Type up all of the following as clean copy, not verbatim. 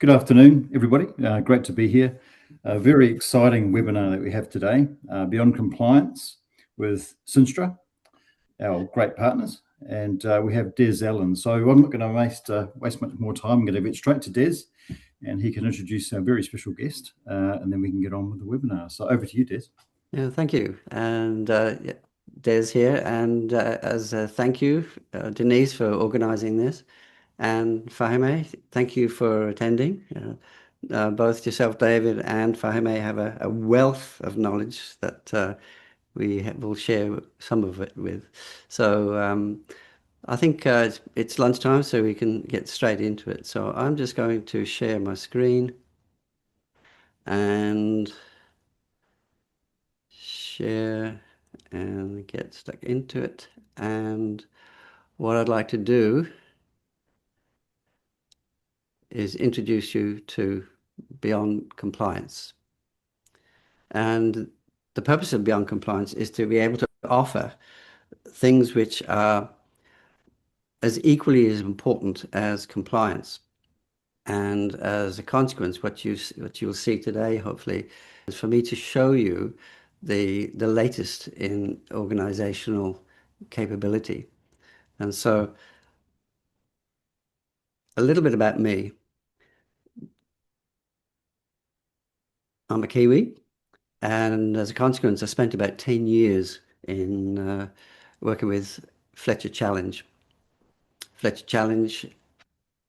Good afternoon, everybody. Great to be here. A very exciting webinar that we have today, Beyond Compliance with XYINSTRA, our great partners, and we have Des Allen. So I'm not going to waste much more time. I'm going to get straight to Des, and he can introduce our very special guest, and then we can get on with the webinar. So over to you, Des. Yeah, thank you. And Des here. And as a thank you, Denise, for organizing this. And Fahime, thank you for attending. Both yourself, David, and Fahime have a wealth of knowledge that will share some of it with. So I think it's lunchtime, so we can get straight into it. So I'm just going to share my screen and share and get stuck into it. And what I'd like to do is introduce you to Beyond Compliance. And the purpose of Beyond Compliance is to be able to offer things which are as equally as important as compliance. And as a consequence, what you'll see today, hopefully, is for me to show you the latest in organizational capability. And so a little bit about me. I'm a Kiwi, and as a consequence, I spent about 10 years in working with Fletcher Challenge. Fletcher Challenge,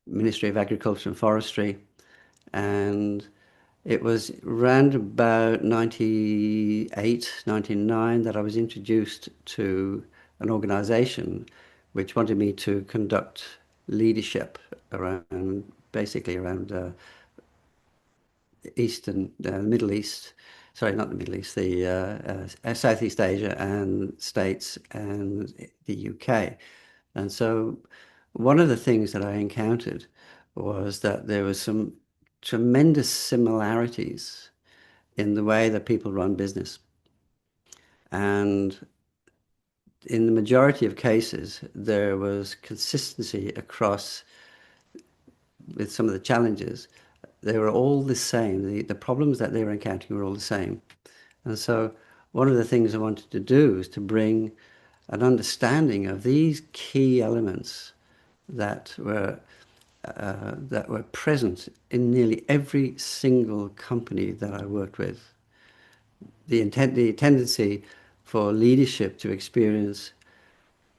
Ministry of Agriculture and Forestry, and it was around about 98, 99 that I was introduced to an organization which wanted me to conduct leadership around, basically around Middle East, sorry, not the Middle East, the Southeast Asia and States and the UK. And so one of the things that I encountered was that there was some tremendous similarities in the way that people run business. And in the majority of cases, there was consistency across with some of the challenges. They were all the same. The problems that they were encountering were all the same. And so one of the things I wanted to do is to bring an understanding of these key elements that were present in nearly every single company that I worked with. The tendency for leadership to experience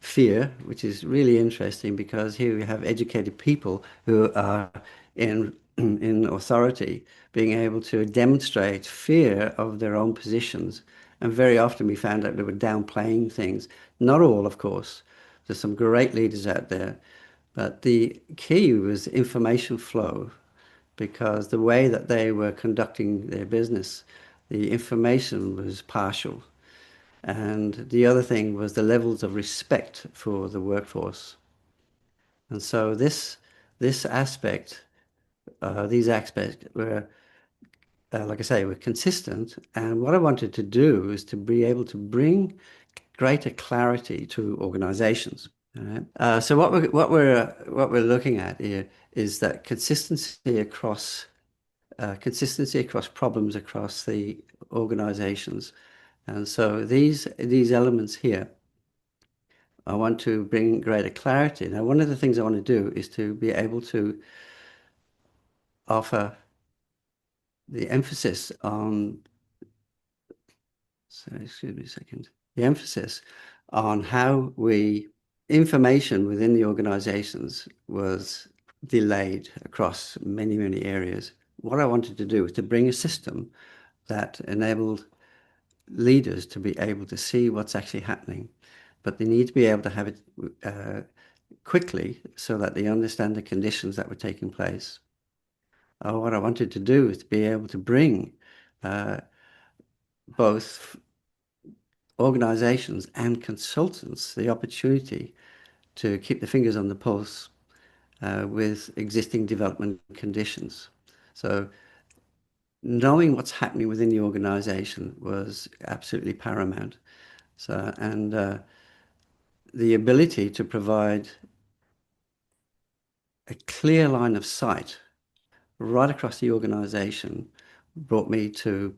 fear, which is really interesting because here we have educated people who are in authority being able to demonstrate fear of their own positions. And very often we found out they were downplaying things. Not all, of course. There's some great leaders out there. But the key was information flow, because the way that they were conducting their business, the information was partial. And the other thing was the levels of respect for the workforce. And so this aspect, these aspects were, like I say, were consistent. And what I wanted to do is to be able to bring greater clarity to organizations. Right? So what we're looking at here is that consistency across problems across the organizations. And so these elements here, I want to bring greater clarity. Now, one of the things I want to do is to be able to offer the emphasis on, sorry, excuse me a second, the emphasis on how information within the organizations was delayed across many, many areas. What I wanted to do was to bring a system that enabled leaders to be able to see what's actually happening, but they need to be able to have it quickly so that they understand the conditions that were taking place. What I wanted to do is to be able to bring both organizations and consultants the opportunity to keep their fingers on the pulse with existing development conditions. So knowing what's happening within the organization was absolutely paramount. So, and the ability to provide a clear line of sight right across the organization brought me to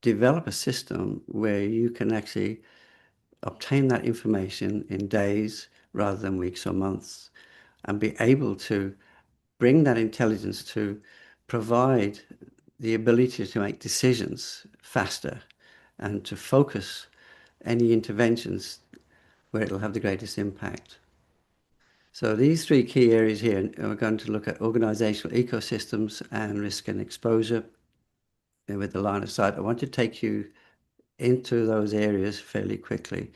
develop a system where you can actually obtain that information in days rather than weeks or months, and be able to bring that intelligence to provide the ability to make decisions faster and to focus any interventions where it'll have the greatest impact. So these three key areas here, we're going to look at organizational ecosystems and risk and exposure. And with the line of sight, I want to take you into those areas fairly quickly.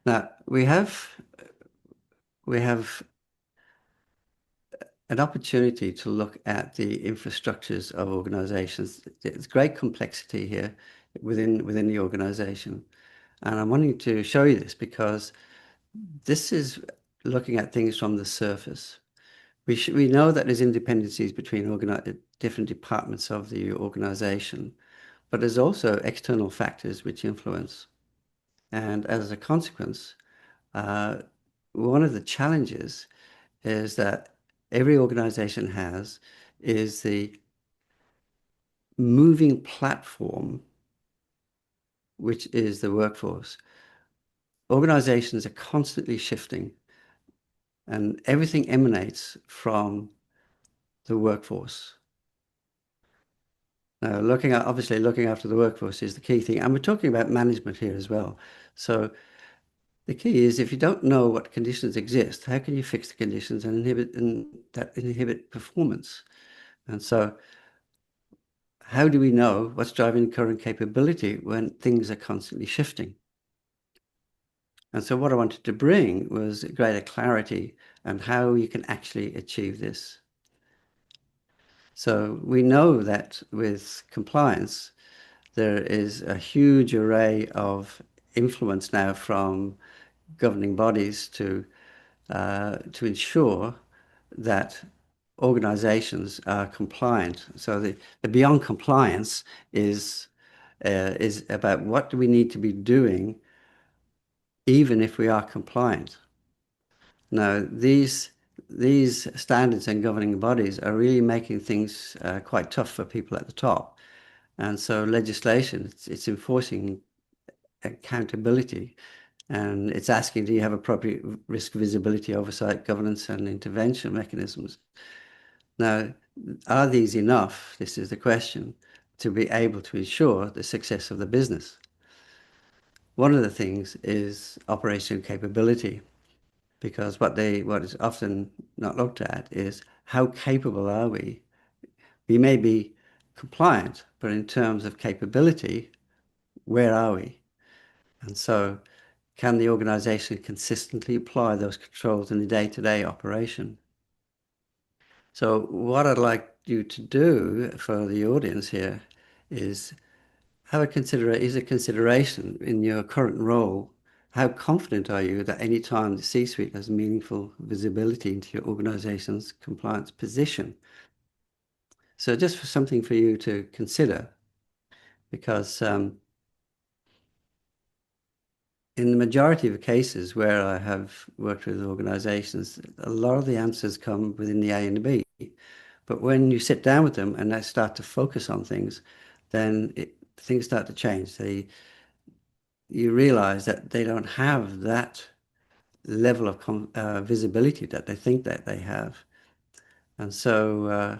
Now, we have an opportunity to look at the infrastructures of organizations. There's great complexity here within the organization. And I'm wanting to show you this because this is looking at things from the surface. We know that there's interdependencies between different departments of the organization, but there's also external factors which influence. And as a consequence, one of the challenges is that every organization has is the moving platform, which is the workforce. Organizations are constantly shifting, and everything emanates from the workforce. Now, obviously looking after the workforce is the key thing, and we're talking about management here as well. So the key is, if you don't know what conditions exist, how can you fix the conditions and inhibit performance? And so how do we know what's driving current capability when things are constantly shifting? And so what I wanted to bring was greater clarity on how you can actually achieve this. So we know that with compliance, there is a huge array of influence now from governing bodies to ensure that organizations are compliant. So the beyond compliance is about what do we need to be doing even if we are compliant. Now, these standards and governing bodies are really making things quite tough for people at the top. And so legislation, it's enforcing accountability, and it's asking, do you have appropriate risk visibility, oversight, governance, and intervention mechanisms? Now, are these enough? This is the question, to be able to ensure the success of the business. One of the things is operational capability, because what is often not looked at is how capable are we? We may be compliant, but in terms of capability, where are we? And so, can the organization consistently apply those controls in the day-to-day operation? So what I'd like you to do for the audience here is have a consideration in your current role. How confident are you that any time the C-suite has meaningful visibility into your organization's compliance position? So just for something for you to consider, because in the majority of cases where I have worked with organizations, a lot of the answers come within the A and the B. But when you sit down with them and they start to focus on things, then things start to change. You realize that they don't have that level of visibility that they think that they have. And so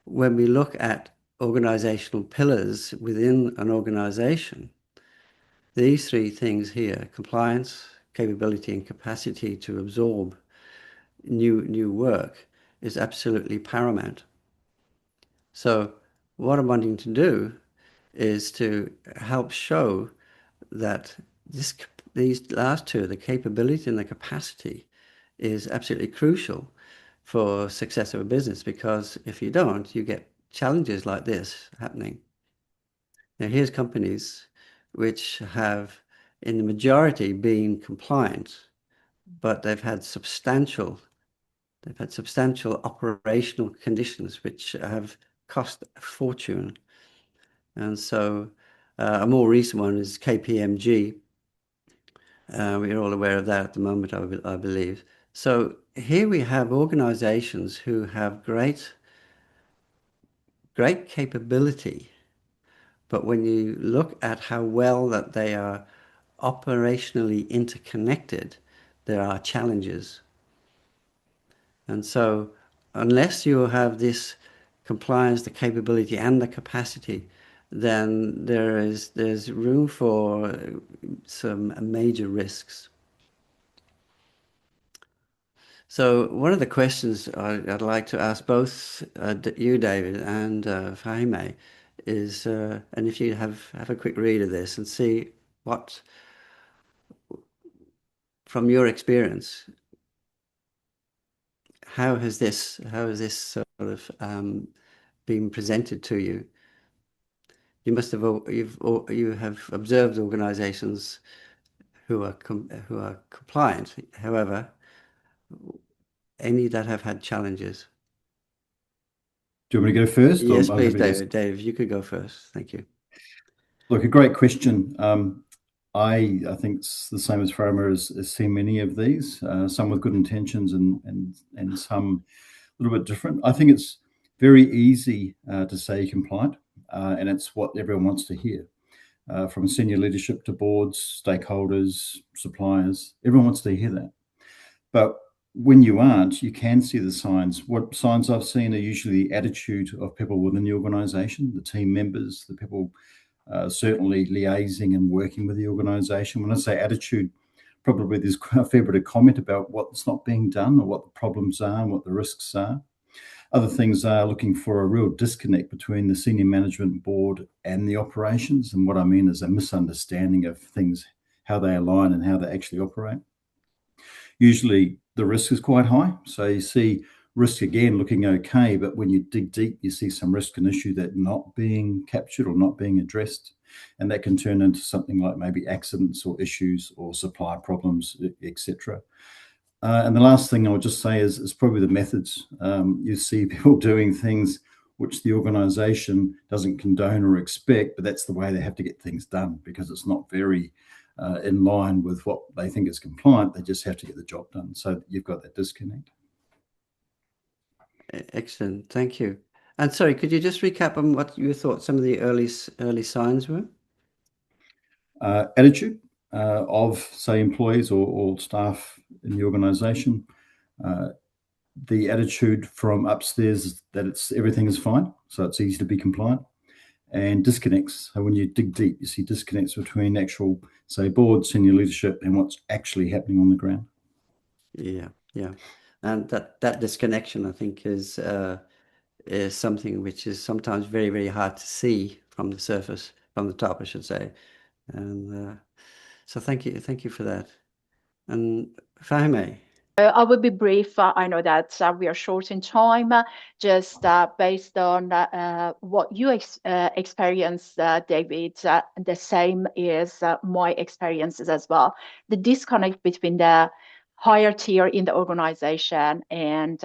when we look at organizational pillars within an organization, these three things here, compliance, capability, and capacity to absorb new work, is absolutely paramount. So what I'm wanting to do is to help show that these last two, the capability and the capacity, is absolutely crucial for success of a business, because if you don't, you get challenges like this happening. Now, here's companies which have, in the majority, been compliant, but they've had substantial operational conditions which have cost a fortune. And so a more recent one is KPMG. We're all aware of that at the moment, I believe. So here we have organizations who have great capability, but when you look at how well that they are operationally interconnected, there are challenges. And so unless you have this compliance, the capability and the capacity, then there's room for some major risks. So one of the questions I'd like to ask both you, David, and Fahime is, and if you have a quick read of this and see what, from your experience, how has this sort of been presented to you? You must have you have observed organizations who are compliant. However, any that have had challenges. Do you want me to go first? Yes, I'm please, happy to. David. Dave, you could go first. Thank you. Look, a great question. I think it's the same as Farmer has seen many of these, some with good intentions and some a little bit different. I think it's very easy to say compliant, and it's what everyone wants to hear. From senior leadership to boards, stakeholders, suppliers, everyone wants to hear that. But when you aren't, you can see the signs. What signs I've seen are usually the attitude of people within the organisation, the team members, the people certainly liaising and working with the organisation. When I say attitude, probably there's a fair bit of comment about what's not being done or what the problems are and what the risks are. Other things are looking for a real disconnect between the senior management board and the operations. And what I mean is a misunderstanding of things, how they align and how they actually operate. Usually the risk is quite high. So you see risk again looking okay, but when you dig deep, you see some risk and issue that not being captured or not being addressed. And that can turn into something like maybe accidents or issues or supply problems, etc. And the last thing I would just say is probably the methods. You see people doing things which the organisation doesn't condone or expect, but that's the way they have to get things done because it's not very in line with what they think is compliant. They just have to get the job done. So you've got that disconnect. Excellent. Thank you. And sorry, could you just recap on what you thought some of the early signs were? Attitude of, say, employees or staff in the organisation. The attitude from upstairs is that everything is fine, so it's easy to be compliant. And disconnects. So when you dig deep, you see disconnects between actual, say, board, senior leadership, and what's actually happening on the ground. Yeah, yeah, and that disconnection, I think, is something which is sometimes very, very hard to see from the surface, from the top, I should say. And so thank you for that. And Fahime. I will be brief. I know that we are short in time. Just based on what you experienced, David, the same is my experiences as well. The disconnect between the higher tier in the organization and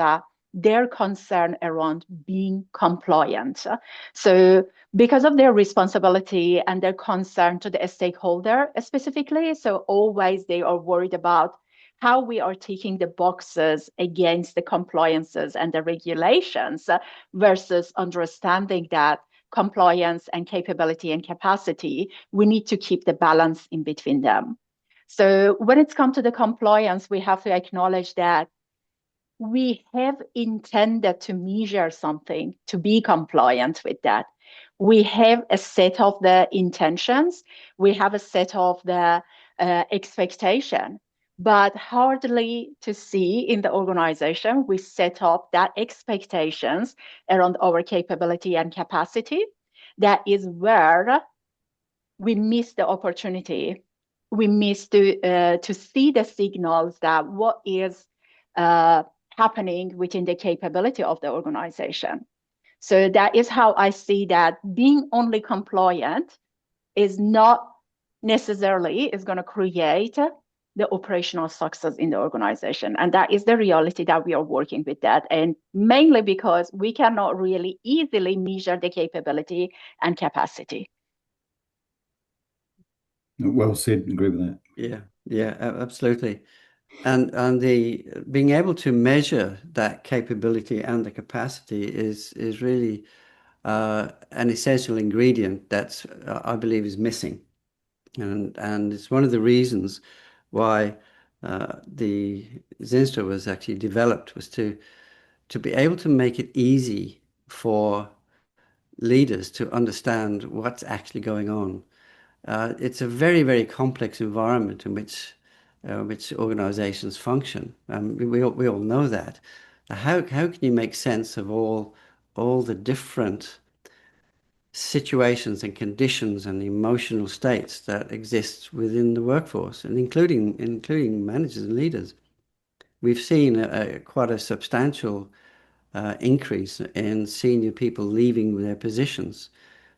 their concern around being compliant. So because of their responsibility and their concern to the stakeholder specifically, so always they are worried about how we are ticking the boxes against the compliances and the regulations versus understanding that compliance and capability and capacity, we need to keep the balance in between them. So when it's come to the compliance, we have to acknowledge that we have intended to measure something to be compliant with that. We have a set of the intentions, we have a set of the expectation, but hardly to see in the organization we set up that expectations around our capability and capacity. That is where we miss the opportunity. We miss to see the signals that what is happening within the capability of the organization. So that is how I see that being only compliant is not necessarily is going to create the operational success in the organization. And that is the reality that we are working with that. And mainly because we cannot really easily measure the capability and capacity. Well said. Agree with that. Yeah, yeah, absolutely. And the being able to measure that capability and the capacity is really an essential ingredient that's I believe is missing, and it's one of the reasons why the XYINSTRA was actually developed, was to be able to make it easy for leaders to understand what's actually going on. It's a very, very complex environment in which organizations function. We all know that. How can you make sense of all the different situations and conditions and emotional states that exist within the workforce, and including managers and leaders? We've seen quite a substantial increase in senior people leaving their positions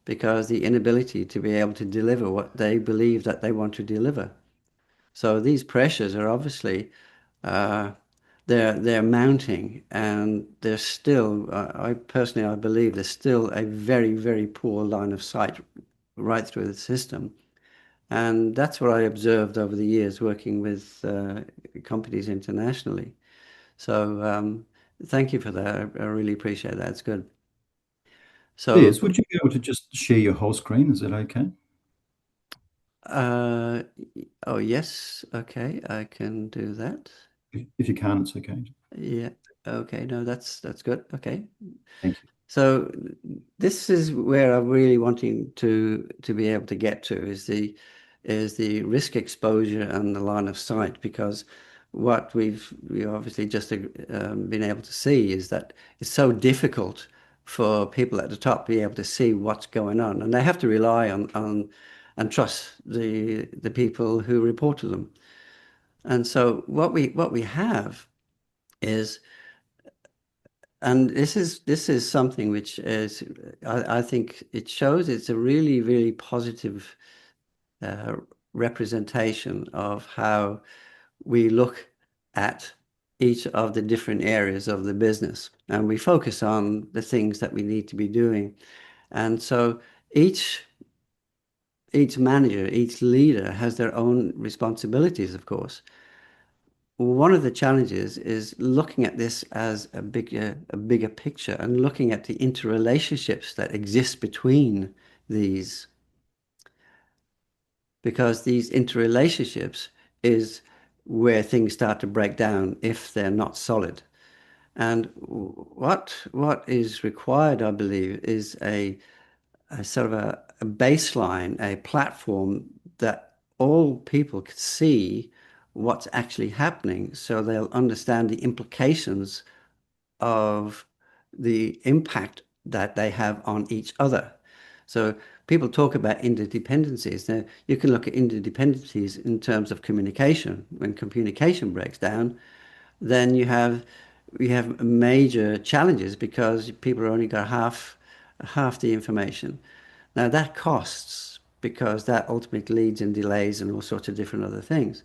because the inability to be able to deliver what they believe that they want to deliver. So these pressures are obviously uh, they're mounting, and there's still, I personally, I believe there's still a very, very poor line of sight right through the system. And that's what I observed over the years working with companies internationally. So thank you for that. I really appreciate that. It's good. So, Des, would you be able to just share your whole screen? Is that okay? uh, oh yes, okay, I can do that. If you can't, it's okay. Yeah, okay, no, that's good. Okay. Thank you. So this is where I'm really wanting to be able to get to is the risk exposure and the line of sight, because what we obviously just been able to see is that it's so difficult for people at the top to be able to see what's going on, and they have to rely on and trust the people who report to them. And so what we have is, and this is something which is, I think it shows it's a really, really positive uh, representation of how we look at each of the different areas of the business, and we focus on the things that we need to be doing. And so each manager, each leader has their own responsibilities, of course. One of the challenges is looking at this as a bigger picture and looking at the interrelationships that exist between these, because these interrelationships is where things start to break down if they're not solid. And what is required, I believe, is a sort of a baseline, a platform that all people could see what's actually happening, so they'll understand the implications of the impact that they have on each other. So people talk about interdependencies. Now, you can look at interdependencies in terms of communication. When communication breaks down, then we have major challenges because people only got half the information. Now that costs, because that ultimately leads in delays and all sorts of different other things.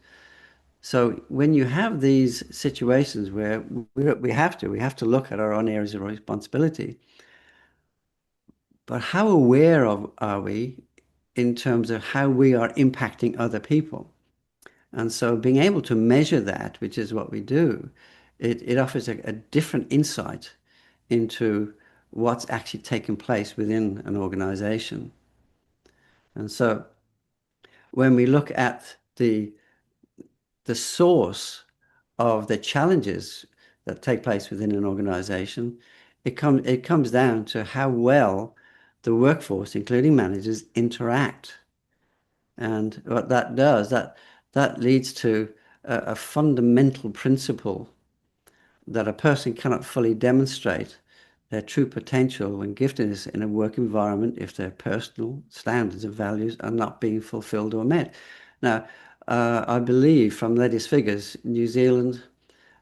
So when you have these situations where we have to look at our own areas of responsibility, but how aware of are we in terms of how we are impacting other people? And so being able to measure that, which is what we do, it offers a different insight into what's actually taking place within an organization. And so when we look at the source of the challenges that take place within an organization, it comes down to how well the workforce, including managers, interact. And what that does, that leads to a fundamental principle that a person cannot fully demonstrate their true potential and giftedness in a work environment if their personal standards and values are not being fulfilled or met. Now, I believe from latest figures, New Zealand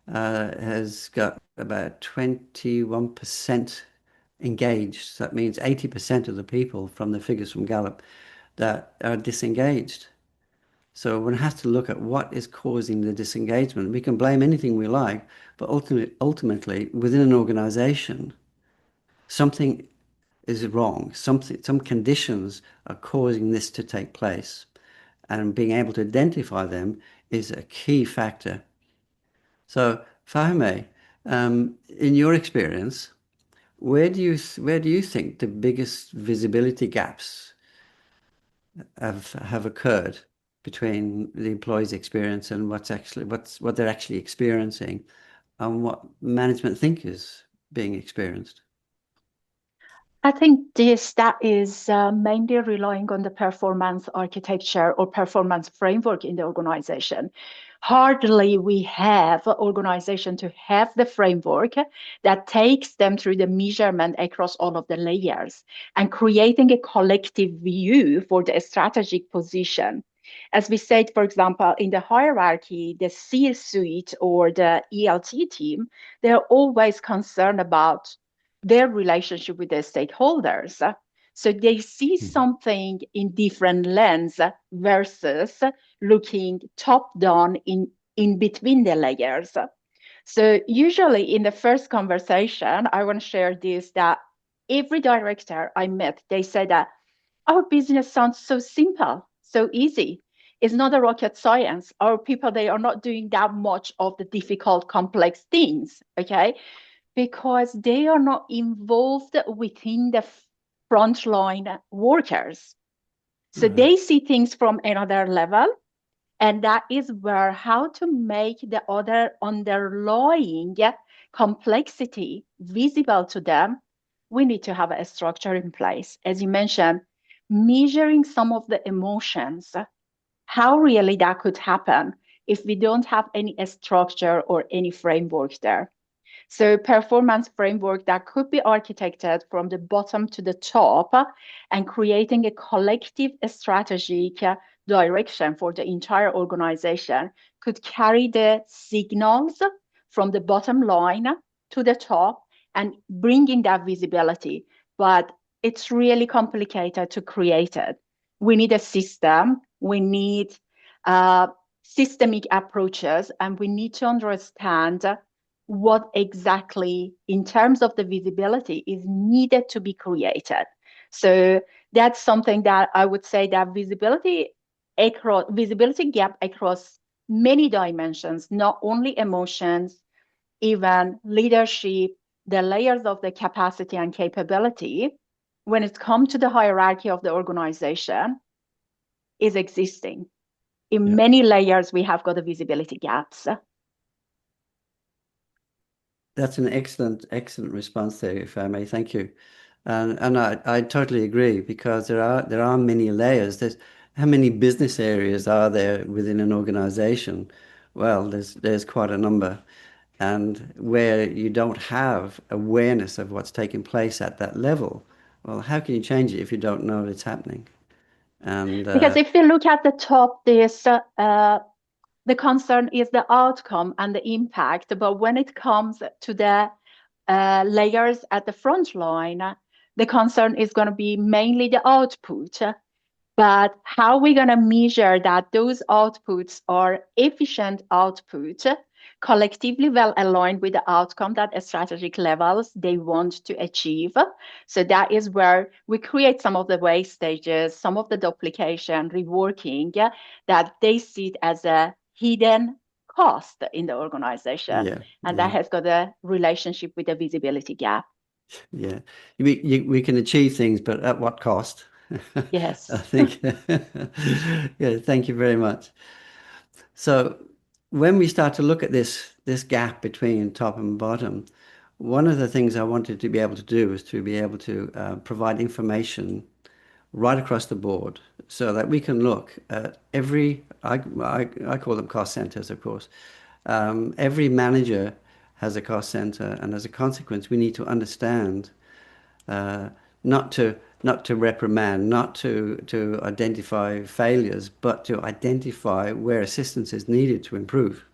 has got about 21% engaged. So that means 80% of the people from the figures from Gallup that are disengaged. So one has to look at what is causing the disengagement. We can blame anything we like, but ultimately within an organization, something is wrong. Some conditions are causing this to take place. And being able to identify them is a key factor So, Fahime, in your experience, where do you think the biggest visibility gaps have occurred between the employee's experience and what they're actually experiencing and what management think is being experienced? I think that is mainly relying on the performance architecture or performance framework in the organization. Hardly we have an organization to have the framework that takes them through the measurement across all of the layers and creating a collective view for the strategic position. As we said, for example, in the hierarchy, the C-suite or the ELT team, they're always concerned about their relationship with their stakeholders. So they see something in different lens versus looking top down in between the layers. So usually in the first conversation, I want to share this that every director I met, they said that our business sounds so simple, so easy. It's not a rocket science. Our people, they are not doing that much of the difficult, complex things. Okay. Because they are not involved within the frontline workers. So they see things from another level. And that is where how to make the other underlying complexity visible to them. We need to have a structure in place. As you mentioned, measuring some of the emotions, how really that could happen if we don't have any structure or any framework there. So performance framework that could be architected from the bottom to the top and creating a collective strategic direction for the entire organization could carry the signals from the bottom line to the top and bringing that visibility. But it's really complicated to create it. We need a system. We need systemic approaches, and we need to understand what exactly in terms of the visibility is needed to be created. So that's something that I would say that visibility gap across many dimensions, not only emotions, even leadership, the layers of the capacity and capability, when it comes to the hierarchy of the organization, is existing. In many layers, we have got the visibility gaps. That's an excellent response there, if I may. Thank you. And I totally agree, because there are many layers. How many business areas are there within an organization? Well, there's quite a number. And where you don't have awareness of what's taking place at that level, well, how can you change it if you don't know it's happening? And Because if you look at the top, the concern is the outcome and the impact. But when it comes to the layers at the front line, the concern is going to be mainly the output. But how are we going to measure that those outputs are efficient output, collectively well aligned with the outcome that at strategic levels they want to achieve? So that is where we create some of the waste stages, some of the duplication, reworking, that they see it as a hidden cost in the organization. That has got a relationship with the visibility gap. Yeah, we can achieve things, but at what cost? Yes. I think. Yeah, thank you very much. So when we start to look at this gap between top and bottom, one of the things I wanted to be able to do is to be able to provide information right across the board, so that we can look at I call them cost centers, of course. Every manager has a cost center, and as a consequence, we need to understand, not to reprimand, not to identify failures, but to identify where assistance is needed to improve.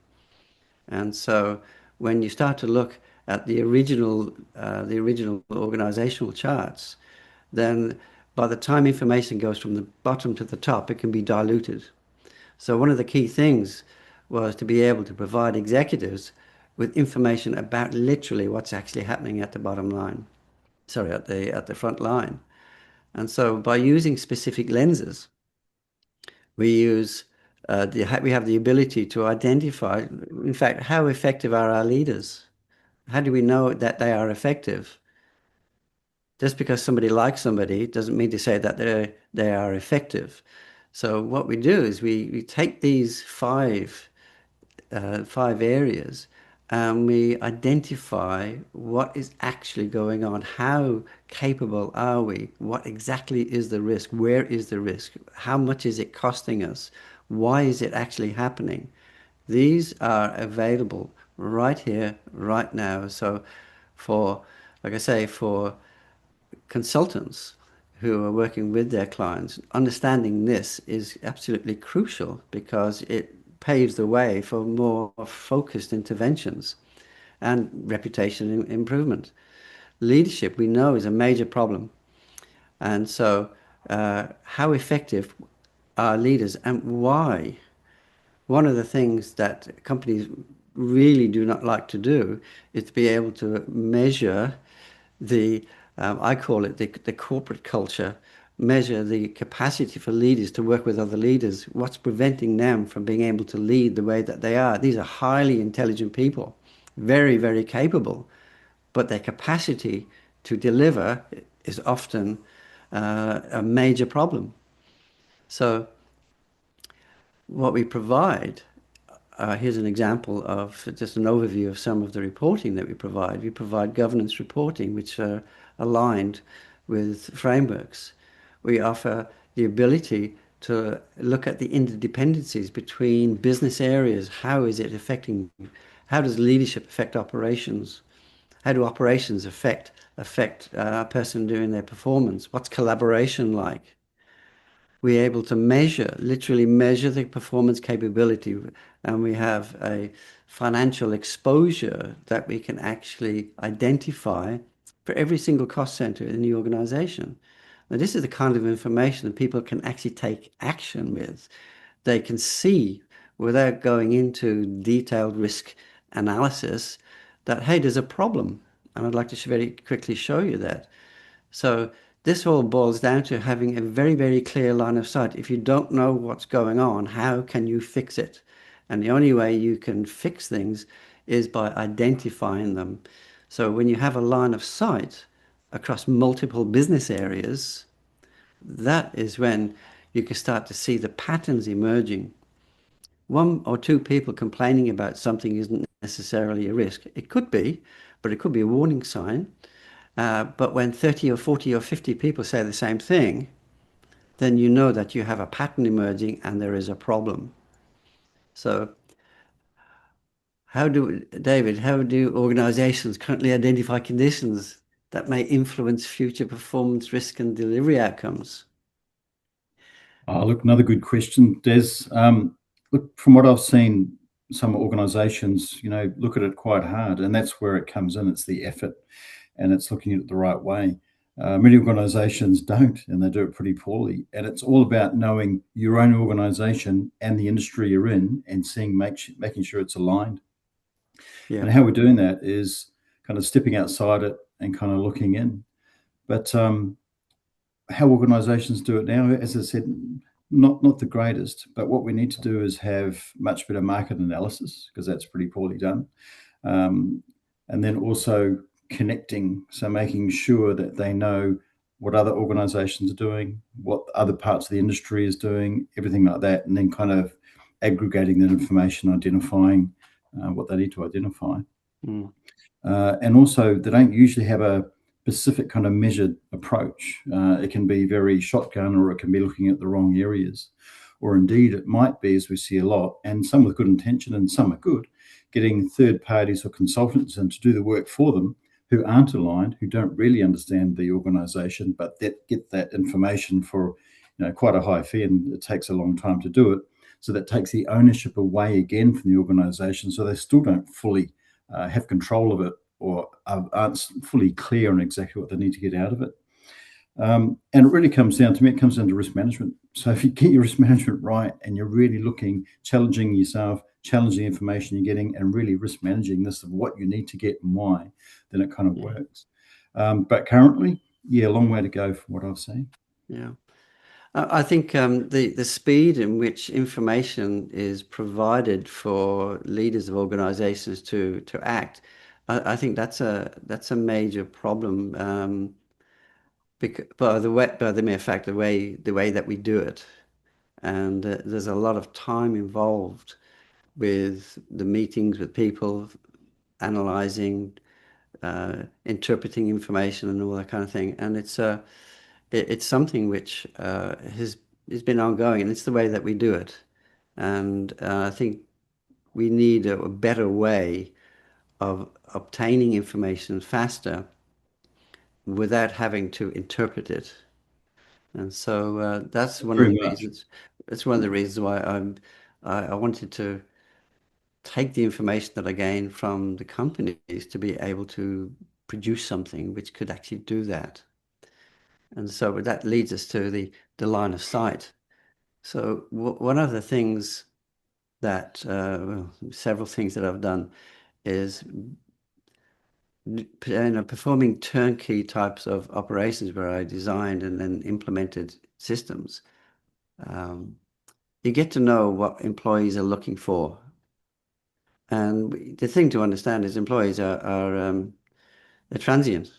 And so when you start to look at the original organizational charts, then by the time information goes from the bottom to the top, it can be diluted. So one of the key things was to be able to provide executives with information about literally what's actually happening at the bottom line. Sorry, at the front line. And so by using specific lenses, we use we have the ability to identify, in fact, how effective are our leaders? How do we know that they are effective? Just because somebody likes somebody doesn't mean to say that they are effective. So what we do is we take these five areas, and we identify what is actually going on. How capable are we? What exactly is the risk? Where is the risk? How much is it costing us? Why is it actually happening? These are available right here, right now. So for, like I say, for consultants who are working with their clients, understanding this is absolutely crucial because it paves the way for more focused interventions and reputation improvement. Leadership, we know, is a major problem. And so, how effective are leaders and why? One of the things that companies really do not like to do is to be able to measure the, I call it the corporate culture, measure the capacity for leaders to work with other leaders. What's preventing them from being able to lead the way that they are? These are highly intelligent people, very, very capable, but their capacity to deliver is often a major problem. So what we provide, here's an example of just an overview of some of the reporting that we provide. We provide governance reporting, which are aligned with frameworks. We offer the ability to look at the interdependencies between business areas. How is it affecting? How does leadership affect operations? How do operations affect a person doing their performance? What's collaboration like? We're able to measure, literally measure the performance capability, and we have a financial exposure that we can actually identify for every single cost center in the organization. Now, this is the kind of information that people can actually take action with. They can see without going into detailed risk analysis that, hey, there's a problem. And I'd like to very quickly show you that. So this all boils down to having a very, very clear line of sight. If you don't know what's going on, how can you fix it? And the only way you can fix things is by identifying them. So when you have a line of sight across multiple business areas, that is when you can start to see the patterns emerging. One or two people complaining about something isn't necessarily a risk. It could be, but it could be a warning sign. But when 30 or 40 or 50 people say the same thing, then you know that you have a pattern emerging and there is a problem. So David, how do organizations currently identify conditions that may influence future performance, risk, and delivery outcomes? Look, another good question, Des. Look, from what I've seen, some organisations, look at it quite hard, and that's where it comes in. It's the effort, and it's looking at it the right way. Many organisations don't, and they do it pretty poorly. And it's all about knowing your own organisation and the industry you're in, and making sure it's aligned. Yeah. And how we're doing that is kind of stepping outside it and kind of looking in. But how organisations do it now, as I said, not the greatest. But what we need to do is have much better market analysis, because that's pretty poorly done. And then also connecting, so making sure that they know what other organisations are doing, what other parts of the industry is doing, everything like that, and then kind of aggregating that information, identifying what they need to identify. And also, they don't usually have a specific kind of measured approach. It can be very shotgun, or it can be looking at the wrong areas. Or indeed, it might be, as we see a lot, and some with good intention and some are good, getting third parties or consultants in to do the work for them who aren't aligned, who don't really understand the organisation, but that get that information for quite a high fee, and it takes a long time to do it. So that takes the ownership away again from the organisation, so they still don't fully have control of it, or aren't fully clear on exactly what they need to get out of it. And it really comes down to risk management. So if you get your risk management right, and you're really looking, challenging yourself, challenging the information you're getting, and really risk managing this of what you need to get and why, then it kind of works. But currently, a long way to go from what I've seen. Yeah. I think the speed in which information is provided for leaders of organizations to act, I think that's a major problem, by the mere fact the way that we do it, and there's a lot of time involved with the meetings with people, analyzing, interpreting information, and all that kind of thing, and it's something which has been ongoing, and it's the way that we do it. And I think we need a better way of obtaining information faster without having to interpret it. And so that's one of Very the much. reasons. It's one of the reasons why I wanted to take the information that I gained from the companies to be able to produce something which could actually do that. And so that leads us to the line of sight. So one of the things that, well, several things that I've done is performing turnkey types of operations where I designed and then implemented systems. You get to know what employees are looking for. And the thing to understand is employees are they're transient.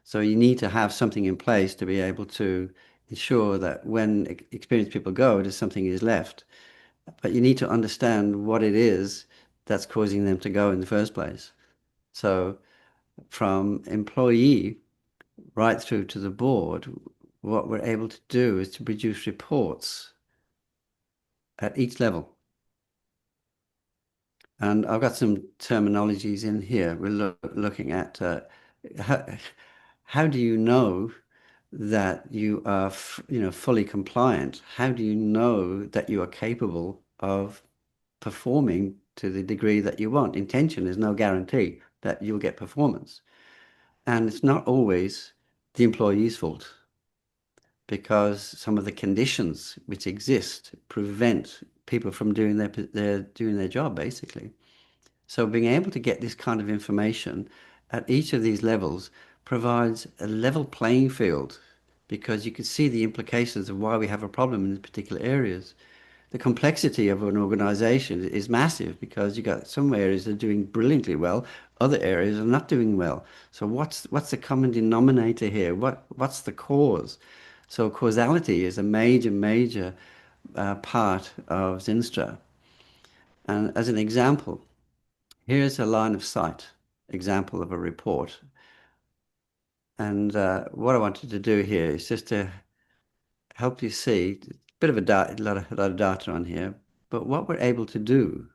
So you need to have something in place to be able to ensure that when experienced people go, there's something is left. But you need to understand what it is that's causing them to go in the first place. So from employee right through to the board, what we're able to do is to produce reports at each level. And I've got some terminologies in here. We're looking at how do you know that you are, fully compliant? How do you know that you are capable of performing to the degree that you want? Intention is no guarantee that you'll get performance. And it's not always the employee's fault, because some of the conditions which exist prevent people from doing their job, basically. So being able to get this kind of information at each of these levels provides a level playing field, because you can see the implications of why we have a problem in particular areas. The complexity of an organization is massive, because you got some areas that are doing brilliantly well, other areas are not doing well. So what's the common denominator here? What's the cause? So causality is a major part of XYINSTRA. And as an example, here's a line of sight example of a report. And what I wanted to do here is just to help you see a bit of a lot of data on here. But what we're able to do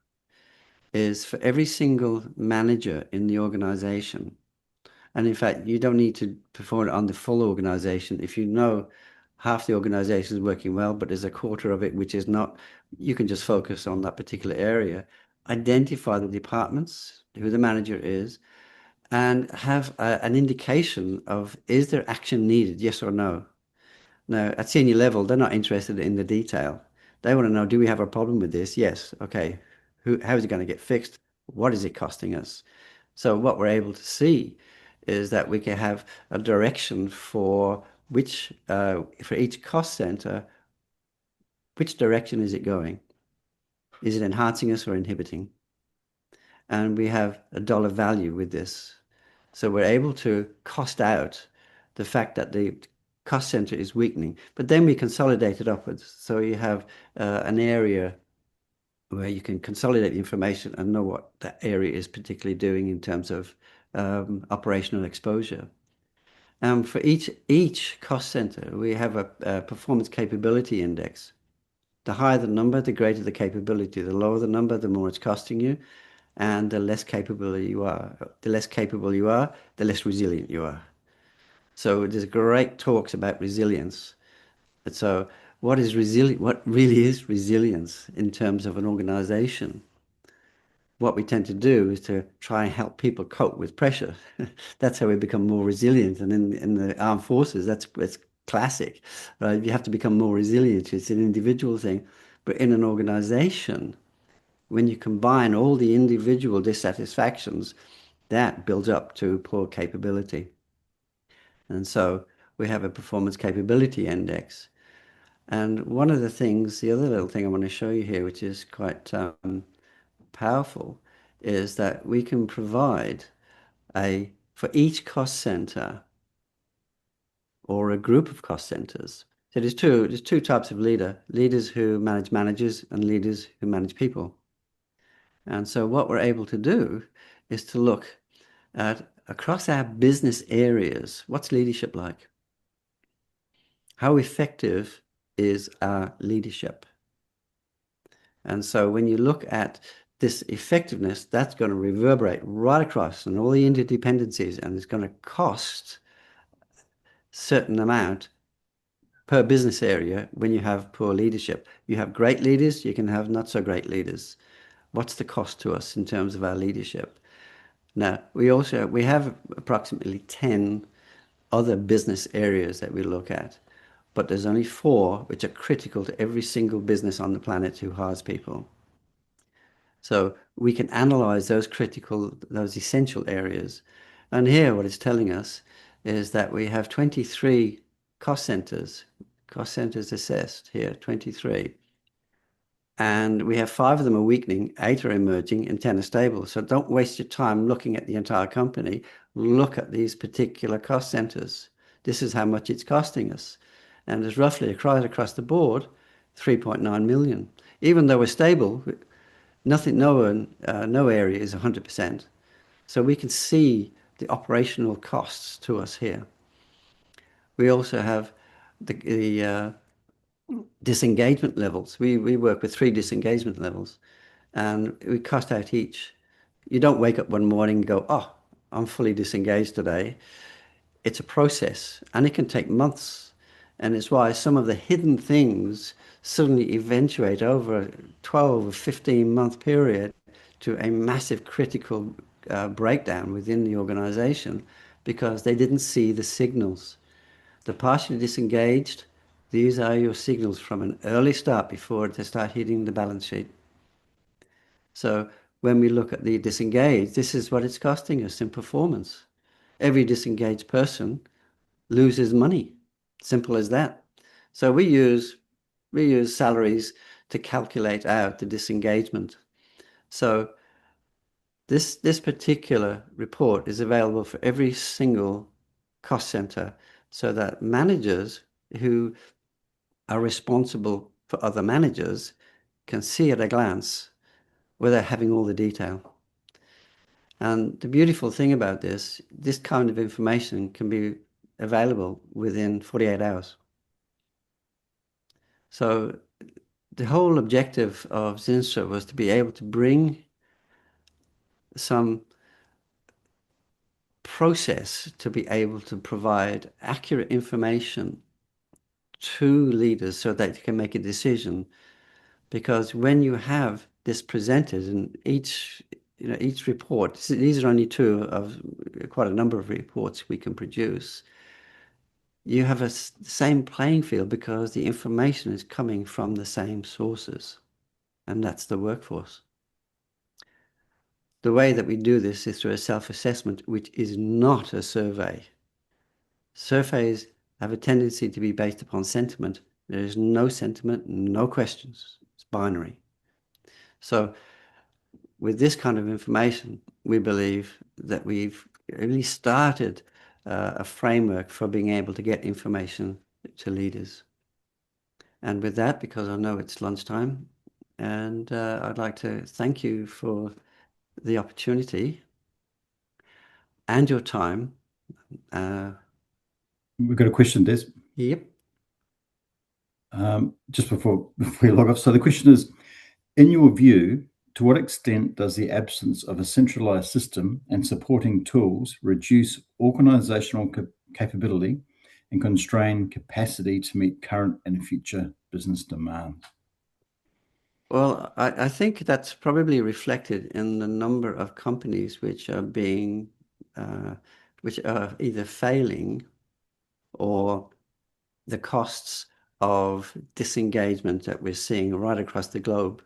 is for every single manager in the organization, and in fact, you don't need to perform it on the full organization. If you know half the organization is working well, but there's a quarter of it which is not, you can just focus on that particular area, identify the departments, who the manager is, and have an indication of, is there action needed, yes or no? Now, at senior level, they're not interested in the detail. They want to know, do we have a problem with this? Yes. Okay. How is it going to get fixed? What is it costing us? So what we're able to see is that we can have a direction for for each cost center, which direction is it going? Is it enhancing us or inhibiting? And we have a dollar value with this. So we're able to cost out the fact that the cost center is weakening, but then we consolidate it upwards. So you have an area where you can consolidate the information and know what that area is particularly doing in terms of operational exposure. For each cost center, we have a performance capability index. The higher the number, the greater the capability. The lower the number, the more it's costing you, and the less capable you are. The less capable you are, the less resilient you are. So there's great talks about resilience. And so what really is resilience in terms of an organization? What we tend to do is to try and help people cope with pressure. That's how we become more resilient. And in the armed forces, it's classic, right? You have to become more resilient. It's an individual thing. But in an organization, when you combine all the individual dissatisfactions, that builds up to poor capability. And so we have a performance capability index. And one of the things, the other little thing I want to show you here, which is quite powerful, is that we can provide for each cost center or a group of cost centers. So there's two types of leaders who manage managers and leaders who manage people. And so what we're able to do is to look at across our business areas, what's leadership like? How effective is our leadership? And so when you look at this effectiveness, that's going to reverberate right across and all the interdependencies, and it's going to cost a certain amount per business area when you have poor leadership. You have great leaders, you can have not so great leaders. What's the cost to us in terms of our leadership? Now, we have approximately 10 other business areas that we look at, but there's only 4 which are critical to every single business on the planet who hires people. So we can analyze those essential areas. And here what it's telling us is that we have 23 cost centers assessed here, 23. And we have 5 of them are weakening, 8 are emerging, and 10 are stable. So don't waste your time looking at the entire company. Look at these particular cost centers. This is how much it's costing us. And it's roughly across the board, 3.9 million. Even though we're stable, no area is 100%. So we can see the operational costs to us here. We also have the disengagement levels. We work with 3 disengagement levels, and we cost out each. You don't wake up one morning and go, oh, I'm fully disengaged today. It's a process, and it can take months. And it's why some of the hidden things suddenly eventuate over a 12 or 15-month period to a massive critical breakdown within the organization because they didn't see the signals. The partially disengaged, these are your signals from an early start before they start hitting the balance sheet. So when we look at the disengaged, this is what it's costing us in performance. Every disengaged person loses money. Simple as that. So we use salaries to calculate out the disengagement. So this particular report is available for every single cost center so that managers who are responsible for other managers can see at a glance without having all the detail. And the beautiful thing about this kind of information can be available within 48 hours. So the whole objective of XYINSTRA was to be able to bring some process to be able to provide accurate information to leaders so that they can make a decision. Because when you have this presented in each report, these are only 2 of quite a number of reports we can produce, you have the same playing field because the information is coming from the same sources, and that's the workforce. The way that we do this is through a self-assessment, which is not a survey. Surveys have a tendency to be based upon sentiment. There is no sentiment, no questions. It's binary. So with this kind of information, we believe that we've really started a framework for being able to get information to leaders. And with that, because I know it's lunchtime, and I'd like to thank you for the opportunity and your time. We've got a question, Des. Yep. Just before we log off. So the question is, in your view, to what extent does the absence of a centralized system and supporting tools reduce organizational capability and constrain capacity to meet current and future business demand? Well, I think that's probably reflected in the number of companies which are either failing or the costs of disengagement that we're seeing right across the globe.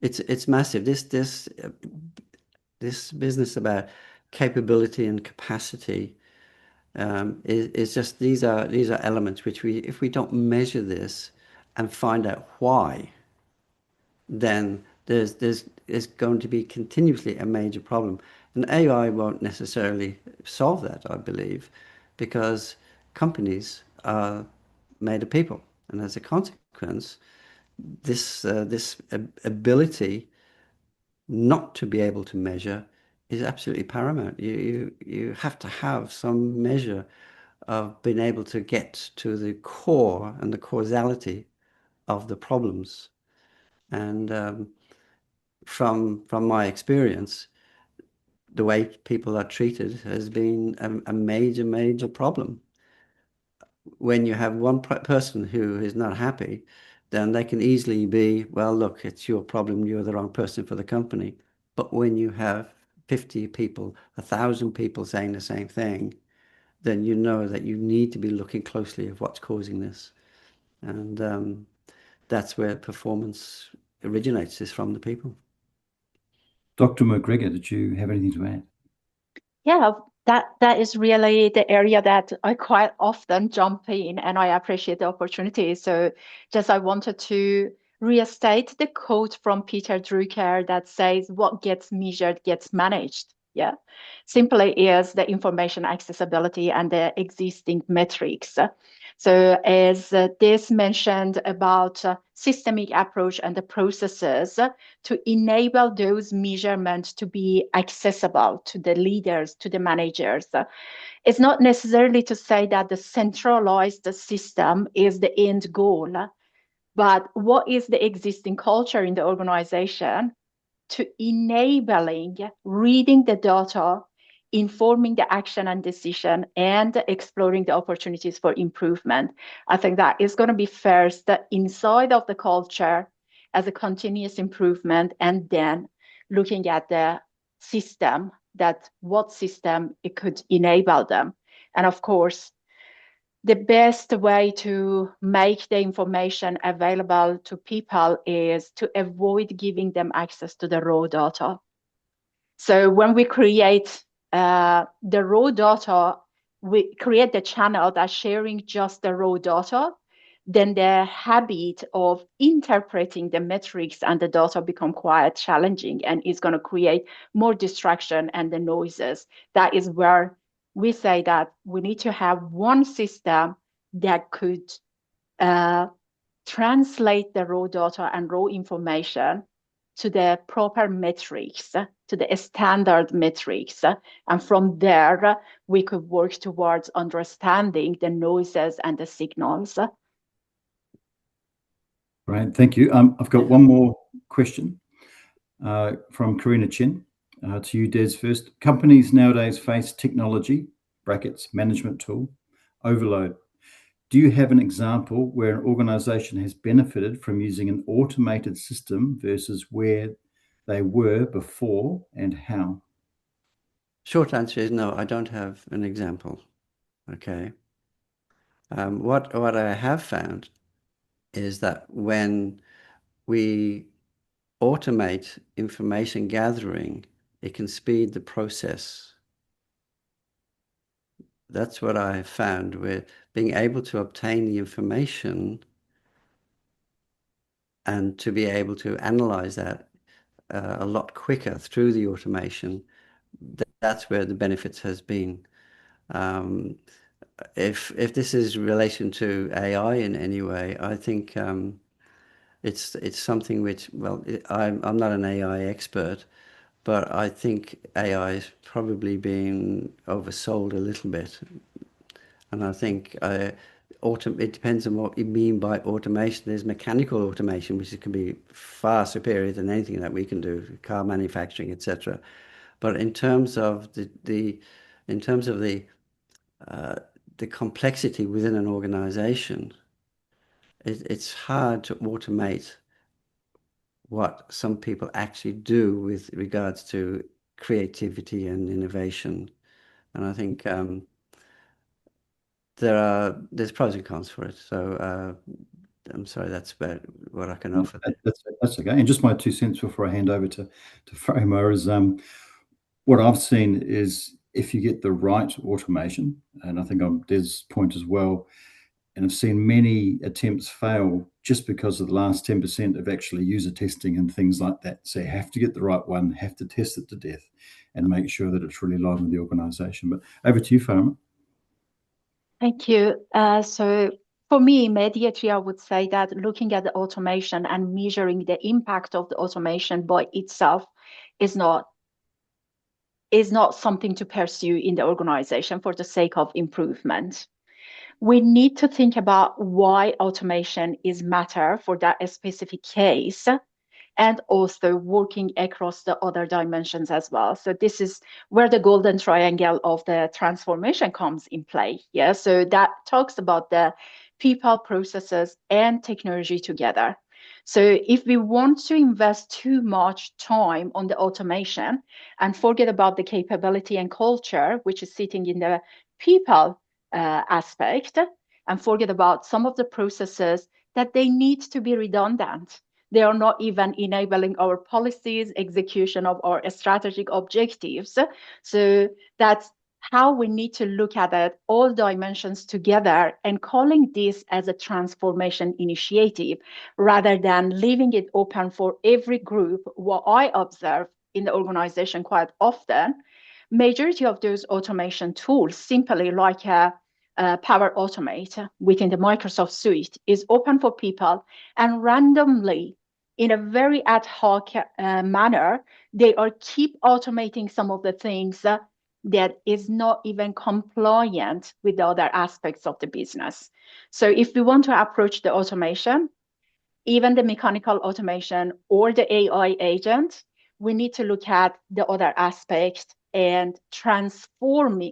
It's massive. This business about capability and capacity is just these are elements which if we don't measure this, and find out why, then there's going to be continuously a major problem. And AI won't necessarily solve that, I believe, because companies are made of people. And as a consequence, this ability not to be able to measure is absolutely paramount. You have to have some measure of being able to get to the core and the causality of the problems. And from my experience, the way people are treated has been a major problem. When you have one person who is not happy, then they can easily be, well, look, it's your problem, you're the wrong person for the company. But when you have 50 people, 1,000 people saying the same thing, then you know that you need to be looking closely at what's causing this. And that's where performance originates, is from the people. Dr. McGregor, did you have anything to add? Yeah, that is really the area that I quite often jump in, and I appreciate the opportunity. So just I wanted to restate the quote from Peter Drucker that says, what gets measured gets managed. Yeah, simply is the information accessibility and the existing metrics. So as this mentioned about systemic approach and the processes to enable those measurements to be accessible to the leaders, to the managers. It's not necessarily to say that the centralized system is the end goal, but what is the existing culture in the organization to enabling reading the data, informing the action and decision, and exploring the opportunities for improvement. I think that is going to be first inside of the culture as a continuous improvement, and then looking at the system, that what system it could enable them. And of course, the best way to make the information available to people is to avoid giving them access to the raw data. So when we create the raw data, we create the channel that's sharing just the raw data, then the habit of interpreting the metrics and the data become quite challenging, and is going to create more distraction and the noises. That is where we say that we need to have one system that could translate the raw data and raw information to the proper metrics, to the standard metrics. And from there, we could work towards understanding the noises and the signals. Right, thank you. I've got one more question from Karina Chen to you, Des, first. Companies nowadays face technology, brackets, management tool, overload. Do you have an example where an organization has benefited from using an automated system versus where they were before, and how? Short answer is no, I don't have an example. Okay. What I have found is that when we automate information gathering, it can speed the process. That's what I have found. We're being able to obtain the information and to be able to analyze that a lot quicker through the automation. That's where the benefits has been. If this is relation to AI in any way, I think it's something which, well, I'm not an AI expert, but I think AI is probably being oversold a little bit. And I think it depends on what you mean by automation. There's mechanical automation, which can be far superior than anything that we can do, car manufacturing, etc. But in terms of the complexity within an organization, it's hard to automate what some people actually do with regards to creativity and innovation. And I think there's pros and cons for it. So I'm sorry, that's about what I can offer. That's okay. And just my 2 cents before I hand over to Framo is what I've seen is if you get the right automation, and I think on Des' point as well, and have seen many attempts fail just because of the last 10% of actually user testing and things like that. So you have to get the right one, have to test it to death and make sure that it's really aligned with the organisation. But over to you, Farmer. Thank you. So for me, immediately, I would say that looking at the automation and measuring the impact of the automation by itself is not something to pursue in the organization for the sake of improvement. We need to think about why automation is matter for that specific case, and also working across the other dimensions as well. So this is where the golden triangle of the transformation comes in play. Yeah, so that talks about the people, processes, and technology together. So if we want to invest too much time on the automation and forget about the capability and culture, which is sitting in the people aspect, and forget about some of the processes that they need to be redundant. They are not even enabling our policies, execution of our strategic objectives. So that's how we need to look at it, all dimensions together, and calling this as a transformation initiative rather than leaving it open for every group. What I observe in the organization quite often, majority of those automation tools, simply like Power Automate within the Microsoft suite, is open for people, and randomly, in a very ad hoc manner, they are keep automating some of the things that is not even compliant with the other aspects of the business. So if we want to approach the automation, even the mechanical automation or the AI agent, we need to look at the other aspects and translating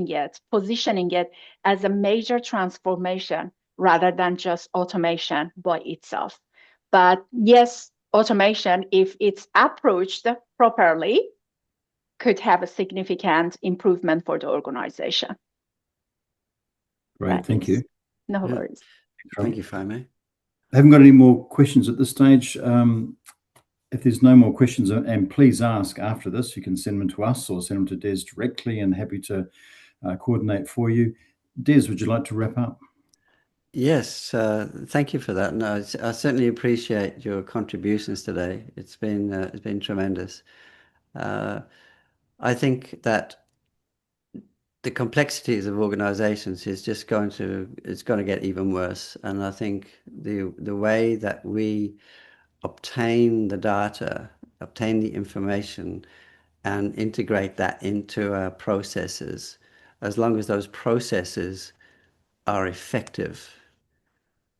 it, positioning it as a major transformation rather than just automation by itself. But yes, automation, if it's approached properly, could have a significant improvement for the organization. Great, thank you. No worries. Thank you, Faime. I haven't got any more questions at this stage. If there's no more questions, and please ask after this, you can send them to us or send them to Des directly, and happy to coordinate for you. Des, would you like to wrap up? Yes, thank you for that. No, I certainly appreciate your contributions today. It's been tremendous. I think that the complexities of organizations is just going to get even worse. And I think the way that we obtain the data, obtain the information, and integrate that into our processes, as long as those processes are effective,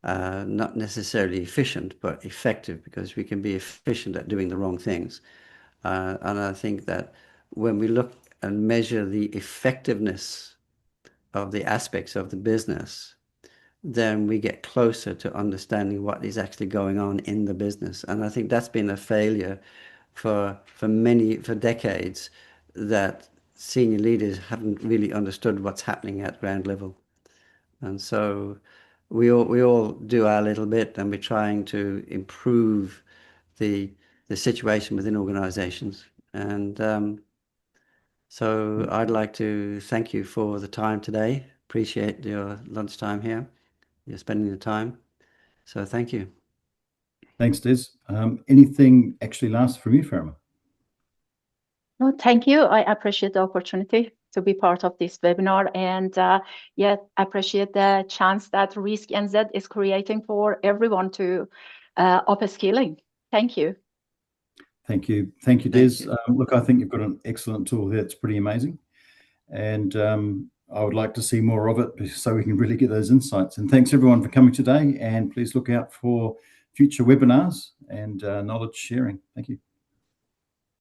not necessarily efficient, but effective, because we can be efficient at doing the wrong things. And I think that when we look and measure the effectiveness of the aspects of the business, then we get closer to understanding what is actually going on in the business. And I think that's been a failure for decades, that senior leaders haven't really understood what's happening at ground level. And so we all do our little bit, and we're trying to improve the situation within organizations. And so I'd like to thank you for the time today. Appreciate your lunchtime here. You're spending the time. So thank you. Thanks, Des. Anything actually last from you, Farmer? No, thank you. I appreciate the opportunity to be part of this webinar, and I appreciate the chance that Risk NZ is creating for everyone to upskilling. Thank you. Thank you. Thank you, Des. Look, I think you've got an excellent tool here. It's pretty amazing. And I would like to see more of it so we can really get those insights. And thanks everyone for coming today. And please look out for future webinars and knowledge sharing. Thank you.